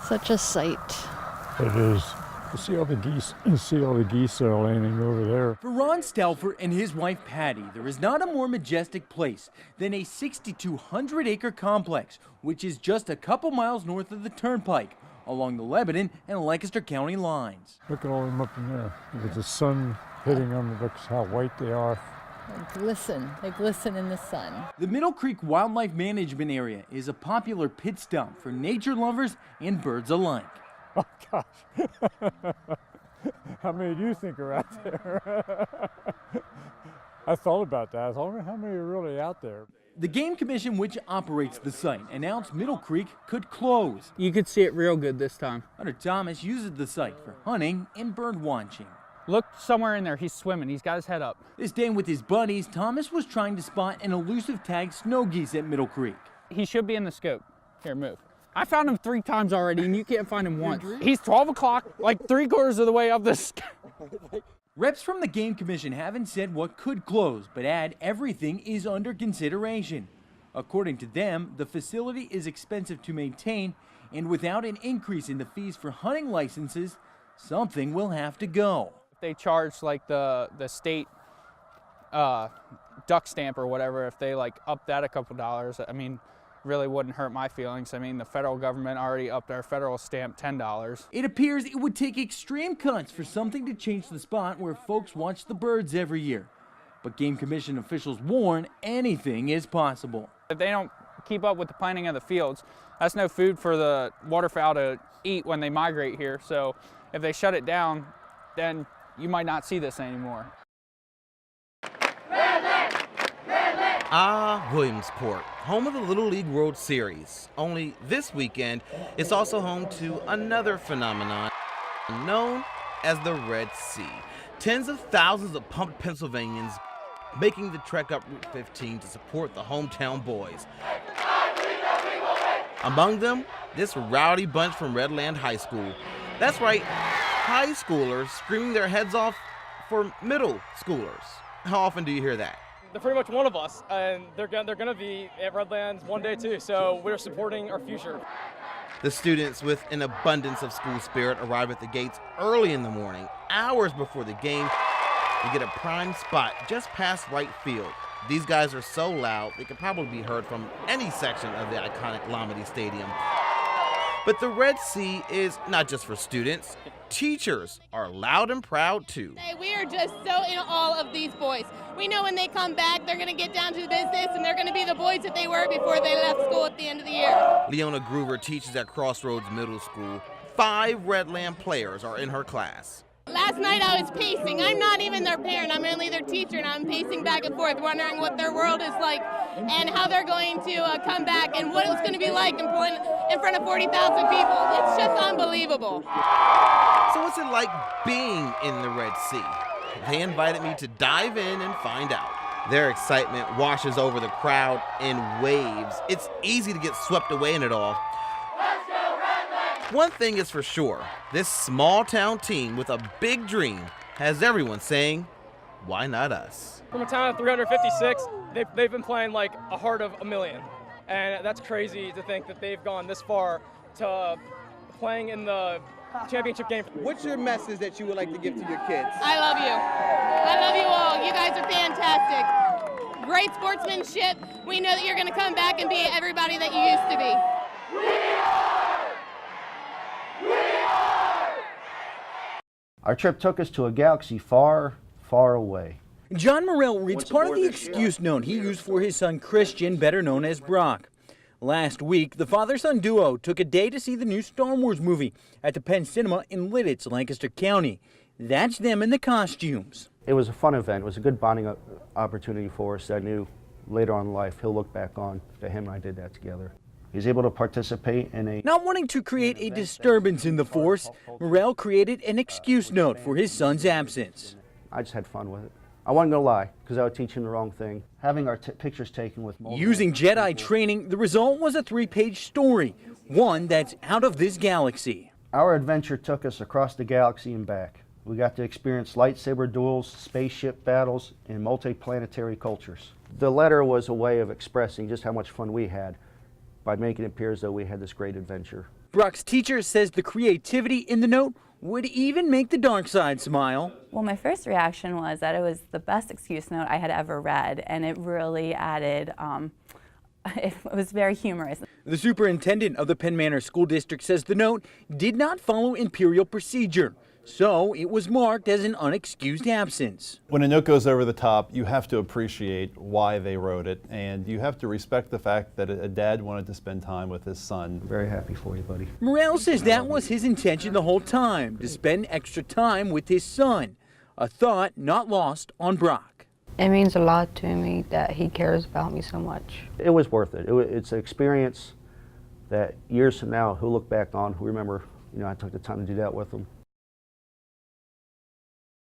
Such a sight. It is. See all the geese that are landing over there. For Ron Stelfer and his wife Patty, there is not a more majestic place than a 6,200-acre complex, which is just a couple miles north of the turnpike, along the Lebanon and Lancaster County lines. Look at all them up in there. With the sun hitting them, look how white they are. They glisten in the sun. The Middle Creek Wildlife Management Area is a popular pit stop for nature lovers and birds alike. Oh, gosh. How many do you think are out there? I thought about that. I thought, how many are really out there? The Game Commission, which operates the site, announced Middle Creek could close. You could see it real good this time. Hunter Thomas uses the site for hunting and bird watching. Look somewhere in there. He's swimming. He's got his head up. This day with his buddies, Thomas was trying to spot an elusive tagged snow geese at Middle Creek. He should be in the scope. Here, move. I found him 3 times already, and you can't find him once. He's 12 o'clock, like 3/4 of the way up the sky. Reps from the Game Commission haven't said what could close, but add everything is under consideration. According to them, the facility is expensive to maintain, and without an increase in the fees for hunting licenses, something will have to go. If they charge like the state duck stamp or whatever, if they like up that a couple dollars, I mean, really wouldn't hurt my feelings. I mean, the federal government already upped our federal stamp $10. It appears it would take extreme cuts for something to change the spot where folks watch the birds every year. But Game Commission officials warn anything is possible. If they don't keep up with the planting of the fields, that's no food for the waterfowl to eat when they migrate here. So if they shut it down, then you might not see this anymore. Williamsport, home of the Little League World Series. Only this weekend, it's also home to another phenomenon known as the Red Sea. Tens of thousands of pumped Pennsylvanians making the trek up Route 15 to support the hometown boys. Among them, this rowdy bunch from Redland High School. That's right, high schoolers screaming their heads off for middle schoolers. How often do you hear that? They're pretty much one of us, and they're gonna be at Redlands one day too, so we're supporting our future. The students with an abundance of school spirit arrive at the gates early in the morning, hours before the game, to get a prime spot just past right field. These guys are so loud, they could probably be heard from any section of the iconic Lamade Stadium. But the Red Sea is not just for students. Teachers are loud and proud too. We are just so in awe of these boys. We know when they come back, they're going to get down to the business and they're going to be the boys that they were before they left school at the end of the year. Leona Groover teaches at Crossroads Middle School. 5 Redland players are in her class. Last night I was pacing. I'm not even their parent. I'm only their teacher, and I'm pacing back and forth, wondering what their world is like and how they're going to come back and what it's going to be like in front of 40,000 people. It's just unbelievable. So what's it like being in the Red Sea? They invited me to dive in and find out. Their excitement washes over the crowd in waves. It's easy to get swept away in it all. One thing is for sure, this small town team with a big dream has everyone saying, why not us? From a town of 356, they've been playing like a heart of a million. And that's crazy to think that they've gone this far to playing in the championship game. What's your message that you would like to give to your kids? I love you. I love you all. You guys are fantastic. Great sportsmanship. We know that you're going to come back and be everybody that you used to be. Our trip took us to a galaxy far, far away. John Morrell reads part of the excuse note he used for his son Christian, better known as Brock. Last week, the father-son duo took a day to see the new Star Wars movie at the Penn Cinema in Lititz, Lancaster County. That's them in the costumes. It was a fun event. It was a good bonding opportunity for us. I knew later on in life he'll look back on that him and I did that together. He was able to participate in a... Not wanting to create a disturbance in the force, Morrell created an excuse note for his son's absence. I just had fun with it. I wasn't going to lie, because I would teach him the wrong thing. Having our pictures taken with multiple... Using Jedi training, the result was a 3-page story, one that's out of this galaxy. Our adventure took us across the galaxy and back. We got to experience lightsaber duels, spaceship battles, and multi-planetary cultures. The letter was a way of expressing just how much fun we had by making it appear as though we had this great adventure. Brock's teacher says the creativity in the note would even make the dark side smile. Well, my first reaction was that it was the best excuse note I had ever read, and it really added, it was very humorous. The superintendent of the Penn Manor School District says the note did not follow imperial procedure, so it was marked as an unexcused absence. When a note goes over the top, you have to appreciate why they wrote it, and you have to respect the fact that a dad wanted to spend time with his son. Very happy for you, buddy. Morrell says that was his intention the whole time, to spend extra time with his son, a thought not lost on Brock. It means a lot to me that he cares about me so much. It was worth it. It's an experience that years from now he'll look back on, he'll remember, I took the time to do that with him.